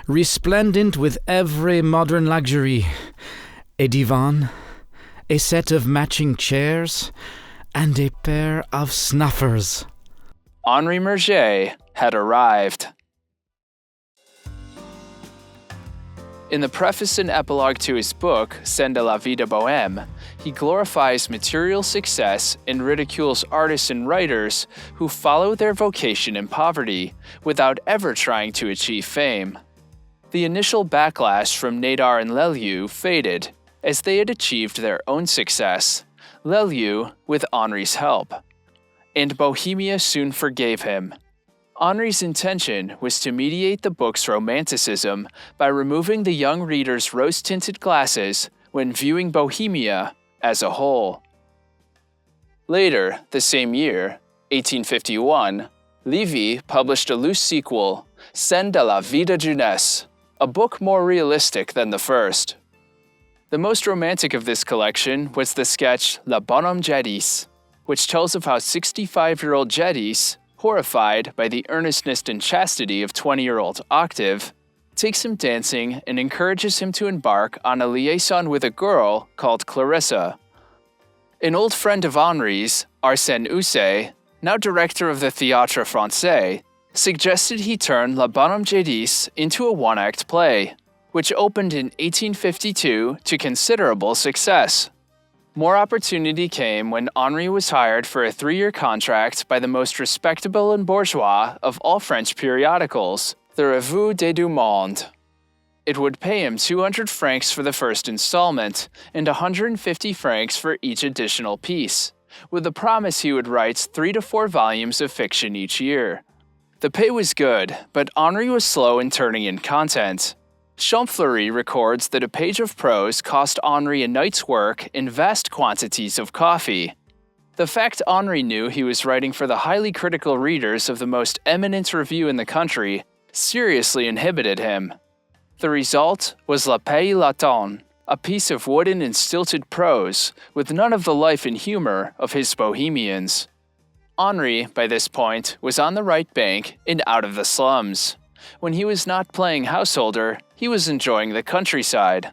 resplendent with every modern luxury, a divan, a set of matching chairs, and a pair of snuffers. Henri Murger had arrived. In the preface and epilogue to his book, Scènes de la vie de Bohème, he glorifies material success and ridicules artists and writers who follow their vocation in poverty without ever trying to achieve fame. The initial backlash from Nadar and Lellieu faded as they had achieved their own success, Lellieu with Henri's help. And Bohemia soon forgave him. Henri's intention was to mediate the book's romanticism by removing the young reader's rose-tinted glasses when viewing Bohemia as a whole. Later, the same year, 1851, Livy published a loose sequel, Scènes de la vie de jeunesse, a book more realistic than the first. The most romantic of this collection was the sketch La Bonhomme Jadis, which tells of how 65-year-old Jadis, horrified by the earnestness and chastity of 20-year-old Octave, takes him dancing and encourages him to embark on a liaison with a girl called Clarissa. An old friend of Henri's, Arsène Houssaye, now director of the Théâtre Français, suggested he turn La Bonhomme Jadis into a one-act play, which opened in 1852 to considerable success. More opportunity came when Henri was hired for a 3-year contract by the most respectable and bourgeois of all French periodicals, the Revue des Deux Mondes. It would pay him 200 francs for the first installment and 150 francs for each additional piece, with the promise he would write 3 to 4 volumes of fiction each year. The pay was good, but Henri was slow in turning in content. Champfleury records that a page of prose cost Henri a night's work and vast quantities of coffee. The fact Henri knew he was writing for the highly critical readers of the most eminent review in the country seriously inhibited him. The result was La Paix Latin, a piece of wooden and stilted prose with none of the life and humor of his Bohemians. Henri, by this point, was on the right bank and out of the slums. When he was not playing householder, he was enjoying the countryside.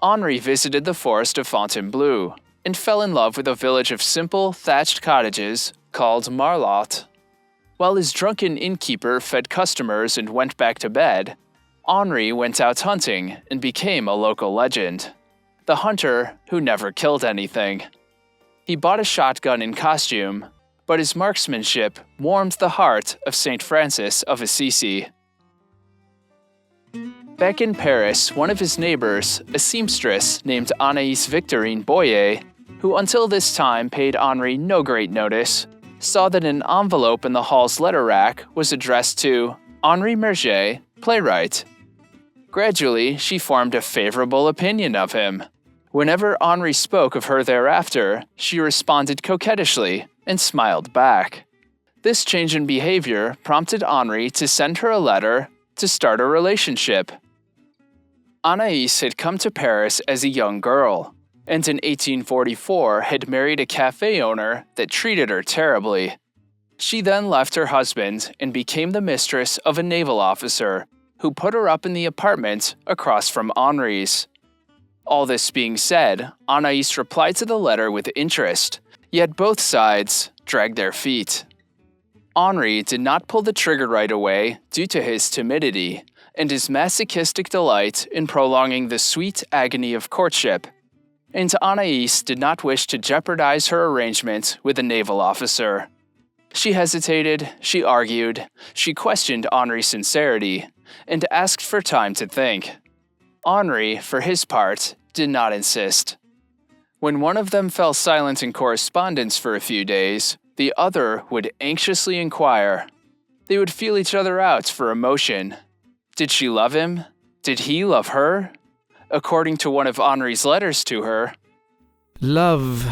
Henri visited the forest of Fontainebleau and fell in love with a village of simple, thatched cottages called Montmartre. While his drunken innkeeper fed customers and went back to bed, Henri went out hunting and became a local legend. The hunter who never killed anything. He bought a shotgun in costume, but his marksmanship warmed the heart of Saint Francis of Assisi. Back in Paris, one of his neighbors, a seamstress named Anaïs Victorine Boyer, who until this time paid Henri no great notice, saw that an envelope in the hall's letter rack was addressed to Henri Murger, playwright. Gradually, she formed a favorable opinion of him. Whenever Henri spoke of her thereafter, she responded coquettishly and smiled back. This change in behavior prompted Henri to send her a letter to start a relationship. Anaïs had come to Paris as a young girl, and in 1844 had married a cafe owner that treated her terribly. She then left her husband and became the mistress of a naval officer, who put her up in the apartment across from Henri's. All this being said, Anaïs replied to the letter with interest, yet both sides dragged their feet. Henri did not pull the trigger right away due to his timidity and his masochistic delight in prolonging the sweet agony of courtship, and Anaïs did not wish to jeopardize her arrangement with the naval officer. She hesitated, she argued, she questioned Henri's sincerity, and asked for time to think. Henri, for his part, did not insist. When one of them fell silent in correspondence for a few days, the other would anxiously inquire. They would feel each other out for emotion. Did she love him? Did he love her? According to one of Henri's letters to her, Love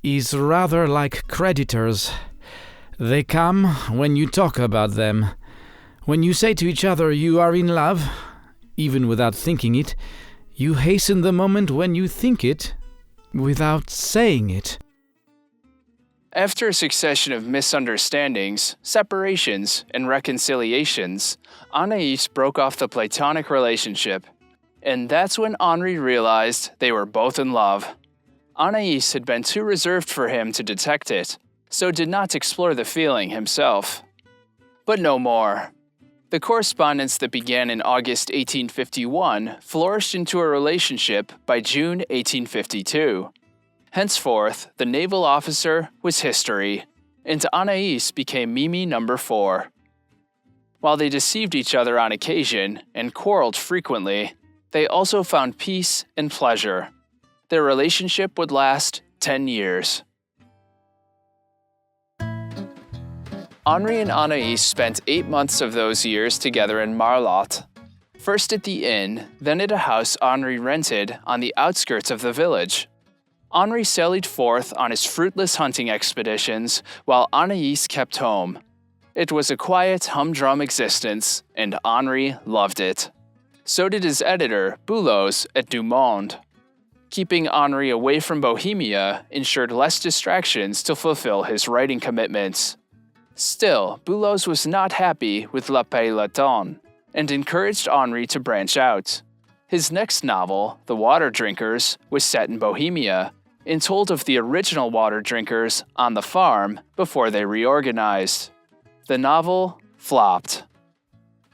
is rather like creditors. They come when you talk about them. When you say to each other you are in love, even without thinking it, you hasten the moment when you think it, without saying it. After a succession of misunderstandings, separations, and reconciliations, Anaïs broke off the platonic relationship. And that's when Henri realized they were both in love. Anaïs had been too reserved for him to detect it, so did not explore the feeling himself. But no more. The correspondence that began in August 1851 flourished into a relationship by June 1852. Henceforth, the naval officer was history, and Anaïs became Mimi number 4. While they deceived each other on occasion and quarreled frequently, they also found peace and pleasure. Their relationship would last 10 years. Henri and Anaïs spent 8 months of those years together in Montmartre. First at the inn, then at a house Henri rented on the outskirts of the village. Henri sallied forth on his fruitless hunting expeditions while Anaïs kept home. It was a quiet, humdrum existence, and Henri loved it. So did his editor, Boulos, at Du Monde. Keeping Henri away from Bohemia ensured less distractions to fulfill his writing commitments. Still, Boulos was not happy with La Paix Latin and encouraged Henri to branch out. His next novel, The Water Drinkers, was set in Bohemia and told of the original water drinkers on the farm before they reorganized. The novel flopped.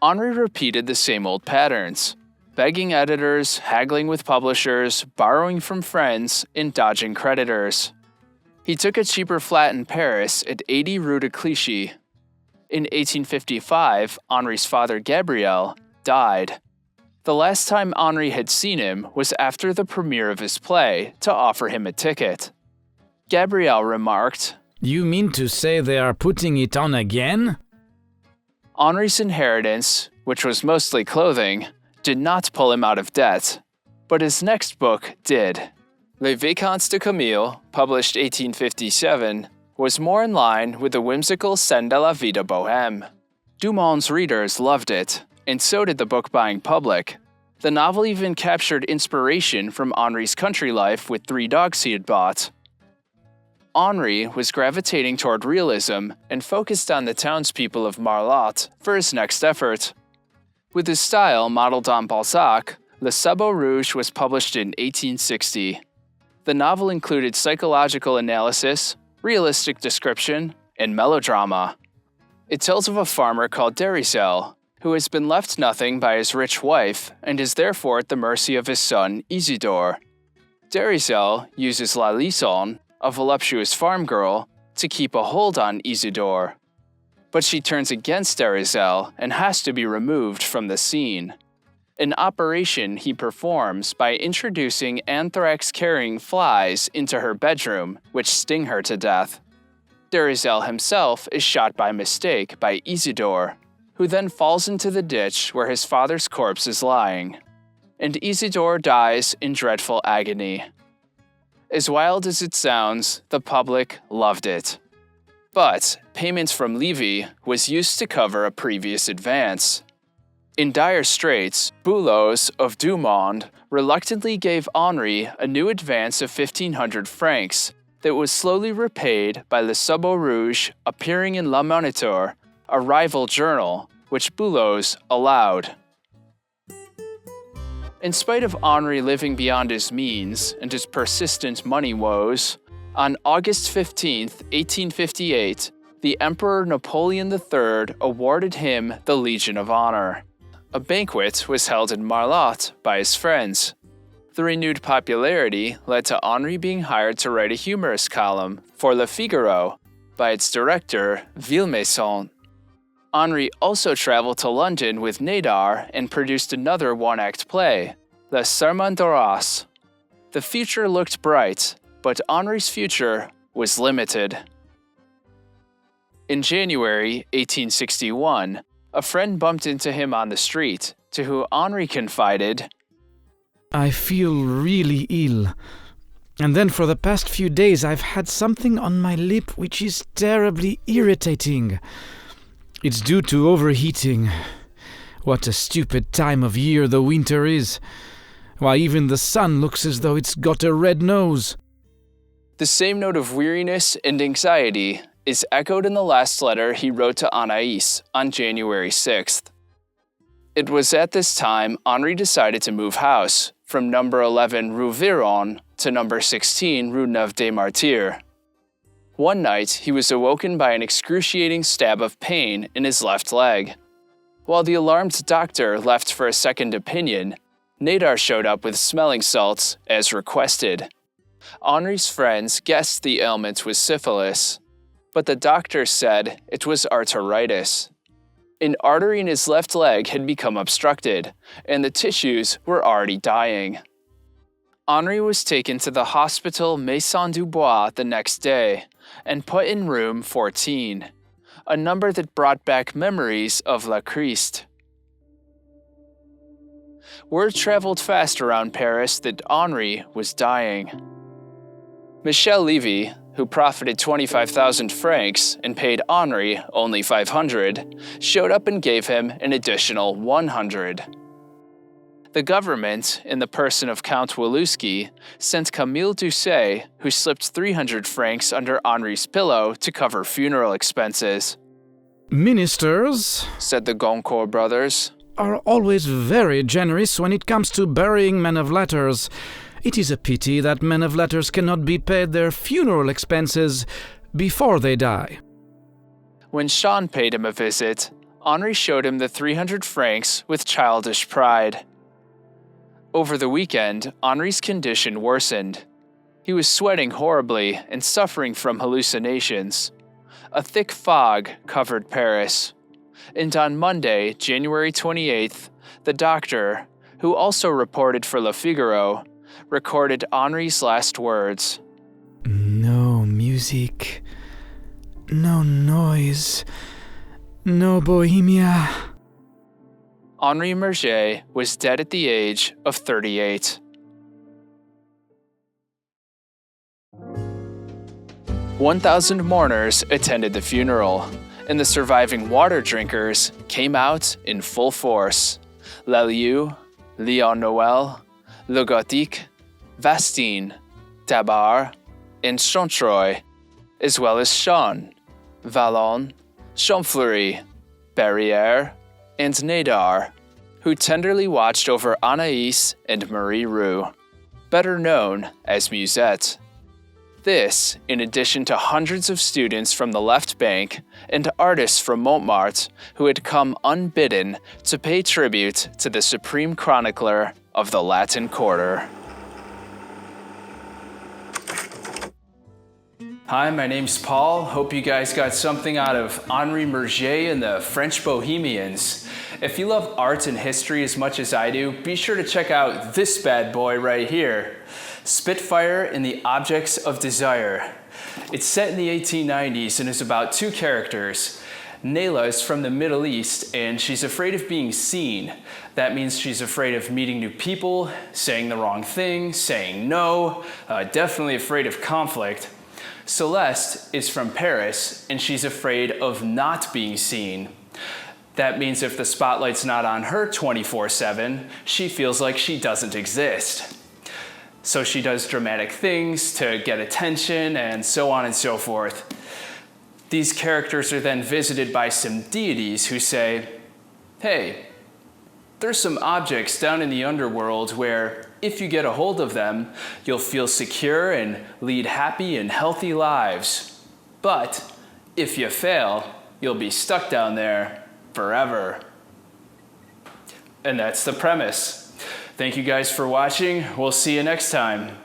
Henri repeated the same old patterns, begging editors, haggling with publishers, borrowing from friends, and dodging creditors. He took a cheaper flat in Paris at 80 Rue de Clichy. In 1855, Henri's father Gabriel died. The last time Henri had seen him was after the premiere of his play to offer him a ticket. Gabriel remarked, "You mean to say they are putting it on again?" Henri's inheritance, which was mostly clothing, did not pull him out of debt, but his next book did. Les Vacances de Camille, published 1857, was more in line with the whimsical Scènes de la Vie de Bohème. Du Monde's readers loved it, and so did the book-buying public. The novel even captured inspiration from Henri's country life with 3 dogs he had bought. Henri was gravitating toward realism and focused on the townspeople of Montmartre for his next effort. With his style modeled on Balzac, Le Sabot Rouge was published in 1860. The novel included psychological analysis, realistic description, and melodrama. It tells of a farmer called Derisel, who has been left nothing by his rich wife and is therefore at the mercy of his son Isidore. Derisel uses La Lison, a voluptuous farm girl, to keep a hold on Isidore. But she turns against Derisel and has to be removed from the scene. An operation he performs by introducing anthrax-carrying flies into her bedroom, which sting her to death. Derisel himself is shot by mistake by Isidore, who then falls into the ditch where his father's corpse is lying. And Isidore dies in dreadful agony. As wild as it sounds, the public loved it. But payments from Levy was used to cover a previous advance. In dire straits, Boulos of Du Monde reluctantly gave Henri a new advance of 1,500 francs that was slowly repaid by Le Sabot Rouge appearing in Le Moniteur, a rival journal, which Boulos allowed. In spite of Henri living beyond his means and his persistent money woes, on August 15, 1858, the Emperor Napoleon III awarded him the Legion of Honor. A banquet was held in Montmartre by his friends. The renewed popularity led to Henri being hired to write a humorous column for Le Figaro by its director, Veilchen. Henri also traveled to London with Nadar and produced another one-act play, Le Serment d'Horace. The future looked bright, but Henri's future was limited. In January 1861, a friend bumped into him on the street, to whom Henri confided, "I feel really ill. And then for the past few days I've had something on my lip which is terribly irritating. It's due to overheating. What a stupid time of year the winter is. Why, even the sun looks as though it's got a red nose." The same note of weariness and anxiety is echoed in the last letter he wrote to Anaïs on January 6th. It was at this time Henri decided to move house from number 11 Rue Viron to number 16 Rue Neuve des Martyrs. One night, he was awoken by an excruciating stab of pain in his left leg. While the alarmed doctor left for a second opinion, Nadar showed up with smelling salts as requested. Henri's friends guessed the ailment was syphilis, but the doctor said it was arteritis. An artery in his left leg had become obstructed, and the tissues were already dying. Henri was taken to the hospital Maison du Bois the next day and put in room 14, a number that brought back memories of La Christ. Word traveled fast around Paris that Henri was dying. Michel Levy, who profited 25,000 francs and paid Henri only 500, showed up and gave him an additional 100. The government, in the person of Count Woluski, sent Camille Doucet, who slipped 300 francs under Henri's pillow to cover funeral expenses. Ministers, said the Goncourt brothers, are always very generous when it comes to burying men of letters. It is a pity that men of letters cannot be paid their funeral expenses before they die. When Sean paid him a visit, Henri showed him the 300 francs with childish pride. Over the weekend, Henri's condition worsened. He was sweating horribly and suffering from hallucinations. A thick fog covered Paris. And on Monday, January 28th, the doctor, who also reported for Le Figaro, recorded Henri's last words. No music, no noise, no Bohemia. Henri Murger was dead at the age of 38. 1,000 mourners attended the funeral, and the surviving water drinkers came out in full force. Lalieu, Léon Noël, Le Gothique, Vastine, Tabar, and Chantreuil, as well as Chaun, Vallon, Champfleury, Barrière, and Nadar, who tenderly watched over Anaïs and Marie Roux, better known as Musette. This, in addition to hundreds of students from the left bank and artists from Montmartre who had come unbidden to pay tribute to the supreme chronicler of the Latin Quarter. Hi, my name's Paul. Hope you guys got something out of Henri Murger and the French Bohemians. If you love art and history as much as I do, be sure to check out this bad boy right here, Spitfire and the Objects of Desire. It's set in the 1890s and is about two characters. Nayla is from the Middle East and she's afraid of being seen. That means she's afraid of meeting new people, saying the wrong thing, saying no, definitely afraid of conflict. Celeste is from Paris, and she's afraid of not being seen. That means if the spotlight's not on her 24/7, she feels like she doesn't exist. So she does dramatic things to get attention, and so on and so forth. These characters are then visited by some deities who say, hey, there's some objects down in the underworld where, if you get a hold of them, you'll feel secure and lead happy and healthy lives. But if you fail, you'll be stuck down there forever. And that's the premise. Thank you guys for watching. We'll see you next time.